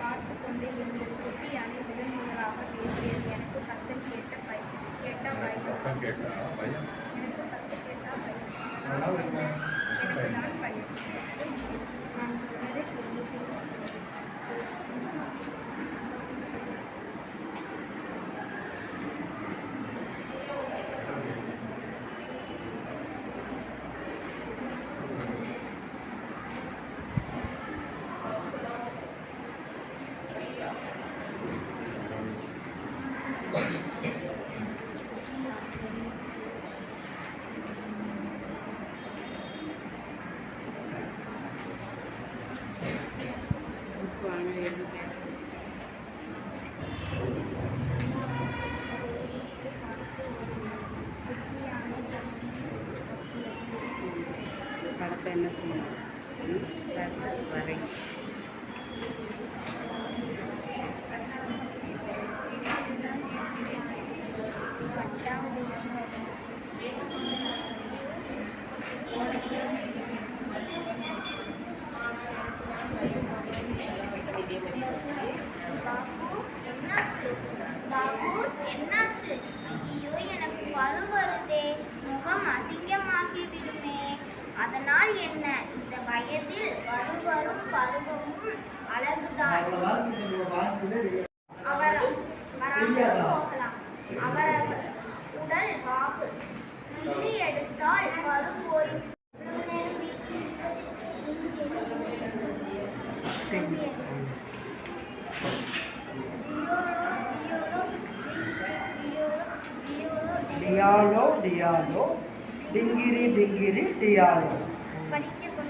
பார்த்து கொண்டே இருந்தது. குட்டி யானை முதன் முதலாக பேசியது. எனக்கு சத்தம் கேட்டா பயம். எனக்கு சத்தம் கேட்டா பயம். எனக்கு தான் பயம். நான் சொன்னதை புரிந்து படத்தை என்ன செய்யணும் வரை என்னாச்சு? ஐயோ, எனக்கு வருதே, முகம் அசிங்கமாகி விடுமே. அதனால் என்ன? இந்த வயதில் வரும் பருவமும் அழகுதான். போகலாம். அவரவர் உடல் வாகு கிள்ளி எடுத்தால் வரும் போய் டியாலோ டியாலோ டிங்கிரி டிங்கிரி டியாலோ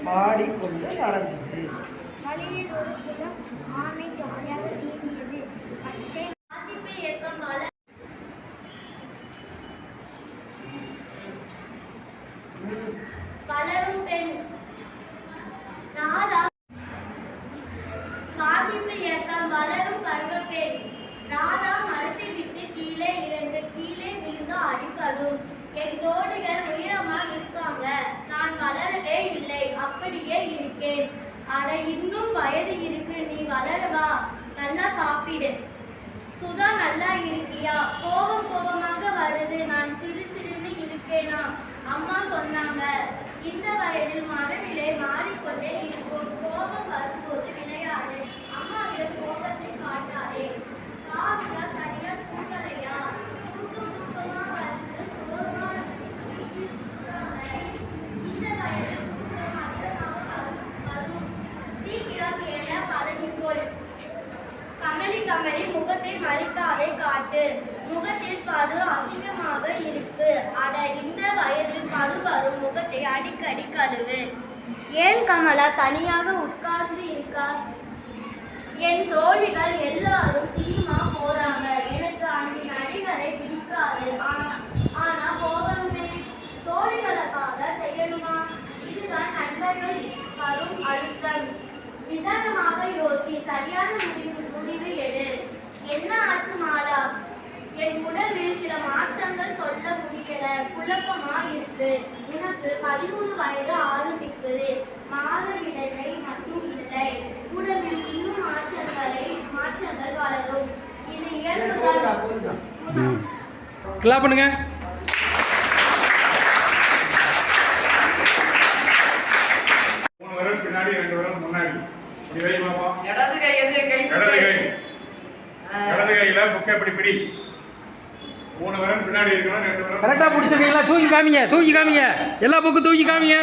பாடிக்கொண்டு நடந்தது. வழியில் ஒரு குளம். ஆமை ஜாலியாக நீந்தியது. பச்சை வாசிப்பு இயக்கம் வளரும் பெண். ராதா வாசிப்பு இயக்கம் வளரும் பருவ பெண். ராதா மரத்தை விட்டு கீழே விழுந்து அடிப்படும். என் தோழிகள் உயரமா இருக்காங்க, நான் வளரவே இல்லை, அப்படியே இருக்கேன். அட, இன்னும் வயது இருக்கு, நீ வளரவா? நல்லா சாப்பிடு. சுதா, நல்லா இருக்கியா? கோபமாக வருது, நான் சிறுன்னு இருக்கேனா? அம்மா சொன்னாங்க. இந்த வயதில் மனநிலை மாறிக்கொண்டே இருக்கும். கோபம் வரும்போது விளையாடு, அம்மாவிடம் கோபத்தை காட்டாதே. காவியா, சரியா தூங்கலையா? தூக்கமா வருது, சோர்வா இந்த வயதில் தூக்கம் அதிகமாக வரும். சீக்கிரம் என பழகிக்கொள். கமலி முகத்தை மறைக்காதே, காட்டு. முகத்தில் பரு அசிங்கமாக இருக்கு. அட, இந்த வயதில் பரு வரும், முகத்தை அடிக்கடி கழுவு. ஏன் கமலா தனியாக உட்கார்ந்து இருக்கா? என் தோழிகள் எல்லாரும் சினிமா போறாங்க. எனக்கு அந்த நடிகரை பிடிக்காது. ஆனா போகணுமே. தோழிகளுக்காக செய்யணுமா? இதுதான் நண்பர்கள் வரும் அழுத்தம். நிதானமாக யோசி, சரியான முடிவு எடு. என்ன ஆச்சு மாலா? என் உடம்பில் சில மாற்றங்கள் சொல்ல முடியல, குழப்பமா இருக்கு. உனக்கு 13 வயது ஆரம்பிக்குது. மாதவிடை மட்டும் இல்லை, உடம்பில் இன்னும் மாற்றங்கள் வளரும். இது இயல்புதான். கிளாப் பண்ணுங்க. பின்னாடி 2 விரல் முன்னாடி. இடது கையில புக்கை இப்படி பிடி. 3 விரல் பின்னாடி இருக்கணும், 2 விரல் கரெக்டா பிடிச்சிருக்கீங்களா? தூக்கி காமிங்க. எல்லா புக்கும் தூக்கி காமிங்க.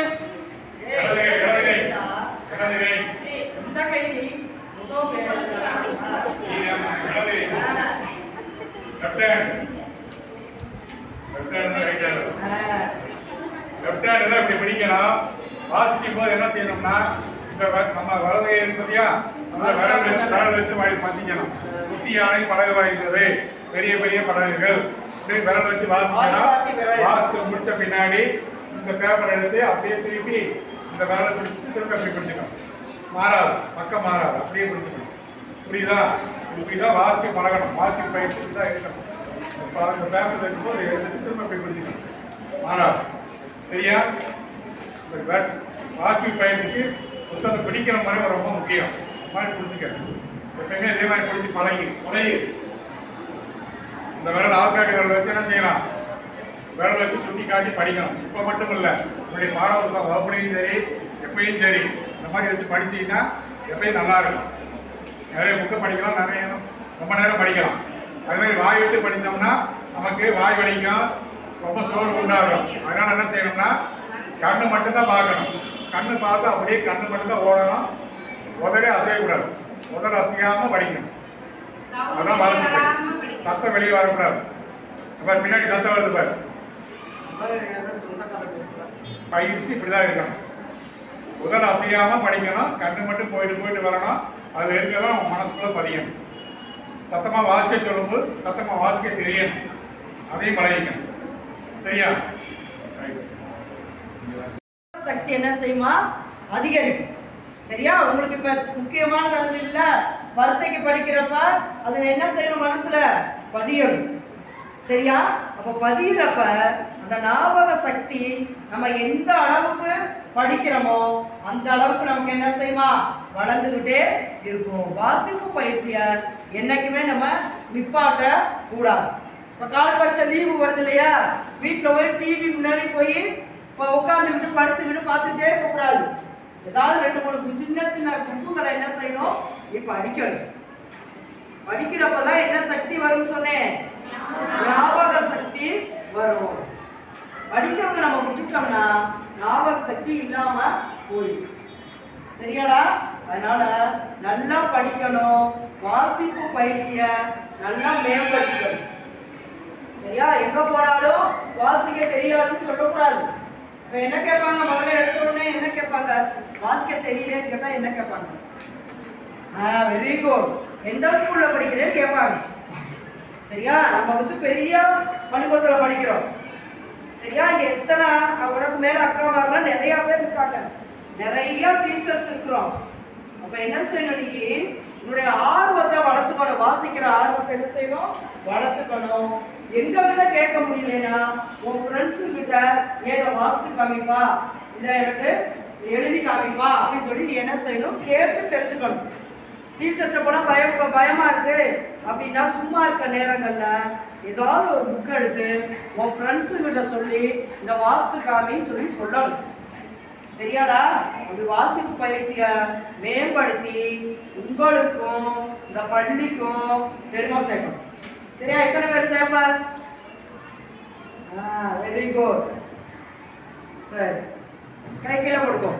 இப்படி பிடிக்கணும். வாசிக்கும் போது என்ன செய்யணும்னா, நம்ம வலது கை இருப்பதியா, நம்ம விரல் வச்சு வாசிக்கணும். குட்டி யானை படகு வாய்ந்தது, பெரிய படகுகள், இப்படி விரல் வச்சு வாசிக்கணும். வாசித்து முடிச்ச பின்னாடி இந்த பேப்பர் எடுத்து அப்படியே திருப்பி இந்த விரலை பிடிச்சிட்டு திரும்ப அப்படி பிடிச்சிக்கணும். மாறாது, பக்கம் மாறாது, அப்படியே பிடிச்சிக்கணும். புரியுதா? இப்படிதான் வாசிக்க பழகணும். வாசிக்க பயிற்சி தான் இருக்கணும். இந்த பேப்பர் தைக்கும்போது எடுத்துட்டு திரும்ப அப்படி பிடிச்சிக்கணும். மாறாது. சரியா? வாசிக்க பயிற்சிக்கு புத்தகத்தை பிடிக்கிற முறை ரொம்ப முக்கியம். இந்த மாதிரி பிடிச்சிக்கிறது. எப்பயுமே இதே மாதிரி பிடிச்சி பழகி இந்த விரல் ஆள்காட்டி விரல் வச்சு என்ன செய்யலாம்? விரல் வச்சு சுட்டி காட்டி படிக்கணும். இப்போ மட்டும் இல்லை, உங்களுடைய பாட புத்தகம் வகுப்புலையும் சரி, எப்பயும் சரி, இந்த மாதிரி வச்சு படிச்சீங்கன்னா எப்பயும் நல்லா இருக்கும். நிறைய புக்கை படிக்கலாம், நிறைய ரொம்ப நேரம் படிக்கலாம். அது மாதிரி வாய் விட்டு படித்தோம்னா நமக்கு வாய் வலிக்கும், ரொம்ப சோறு உண்டாகும். அதனால என்ன செய்யணும்னா கண்ணு மட்டும்தான் பார்க்கணும். கண்ணு பார்த்து அப்படியே கண்ணு மட்டும்தான் ஓடணும். உதடே அசையக்கூடாது. உதட அசையாமல் படிக்கணும். அதான் வாசிப்பு. சத்தம் வெளியே வரக்கூடாது. பாரு பின்னாடி சத்தம் வருது பாரு. பயிற்சி இப்படிதான் இருக்கணும். உதட அசையாம படிக்கணும். கண்ணு மட்டும் போயிட்டு வரணும். அது இருக்கலாம் உங்க மனசுக்குள்ள பதியணும். சத்தமா வாசிக்க சொல்லும்போது சத்தமா வாசிக்க தெரியணும். அதையும் பழகிக்கணும். சரியா? சக்தி என்ன செய்யுமா? அதிகரிக்கும். சரியா? உங்களுக்கு இப்ப முக்கியமானது அது இல்ல, பரீட்சைக்கு படிக்கிறப்ப அதுல என்ன செய்யணும்? மனசுல பதியணும். சரியா? அப்ப பதியிறப்ப அந்த ஞாபக சக்தி நம்ம எந்த அளவுக்கு படிக்கிறோமோ அந்த அளவுக்கு நமக்கு என்ன செய்யுமா? வளர்ந்துகிட்டே இருக்கும். வாசிப்பு பயிற்சியை என்னைக்குமே நம்ம நிப்பாட்ட கூடாது. இப்போ கால் பரிசை லீவு வருது இல்லையா? வீட்டில் போய் டிவி முன்னாடி போய் இப்போ உட்காந்துக்கிட்டு படுத்துக்கிட்டு பார்த்துட்டே இருக்கக்கூடாது. ஏதாவது 2-3 சின்ன சின்ன புக்குகளை என்ன செய்யணும்? இப்போ படிக்கணும். படிக்கிறப்பதான் என்ன சக்தி வரும்னு சொன்னேன்? ஞாபக சக்தி வரும். படிக்கிறது நம்ம விட்டுட்டோம்னா ஞாபக சக்தி இல்லாம போயிடும். சரியாடா? அதனால நல்லா படிக்கணும். வாசிப்பு பயிற்சிய நல்லா மேம்படுத்திக்கணும். சரியா? எங்க போனாலும் வாசிக்க தெரியாதுன்னு சொல்லக்கூடாது. இப்ப என்ன கேட்பாங்க? முதல்ல எடுத்த உடனே என்ன கேட்பாங்க? வாசிக்க தெரியலன்னு கேட்டா என்ன கேட்பாங்க? வெரி குட், எந்த ஸ்கூல்ல படிக்கிறேன்னு கேட்பாங்க. சரியா? நம்ம பெரிய பள்ளிக்கூடத்துல படிக்கிறோம். சரியா? இங்க எத்தனை உனக்கு மேல அக்காமாரெல்லாம் நிறைய பேர் இருக்காங்க, நிறைய டீச்சர்ஸ் இருக்கிறோம். அப்ப என்ன செய்யணும்? நீ உன்னுடைய ஆர்வத்தை வளர்த்துக்கணும். வாசிக்கிற ஆர்வத்தை என்ன செய்யணும்? வளர்த்துக்கணும். எங்க கிட்ட கேட்க முடியலன்னா உன் ஃப்ரெண்ட்ஸு கிட்ட ஏதோ வாசித்து காமிப்பா, இதை எனக்கு எழுதி காமிப்பா அப்படின்னு சொல்லி நீ என்ன செய்யணும்? கேட்டு தெரிஞ்சுக்கணும். டீச்சர்கிட்ட போனா பயமா இருக்கு அப்படின்னா சும்மா இருக்க நேரங்கள்ல ஏதாவது ஒரு புக் எடுத்து உன் ஃப்ரெண்ட்ஸு கிட்ட சொல்லி இந்த வாசித்து காமின்னு சொல்லி சொல்லணும். சரியாடா? அப்படி வாசிப்பு பயிற்சியை மேம்படுத்தி உங்களுக்கும் இந்த பள்ளிக்கும் பெருமை சேர்க்கணும். சரியா? எத்தனை பேர் சேர்ப்பார்? Very good. சரி, கை கீழே கொடுக்கும்.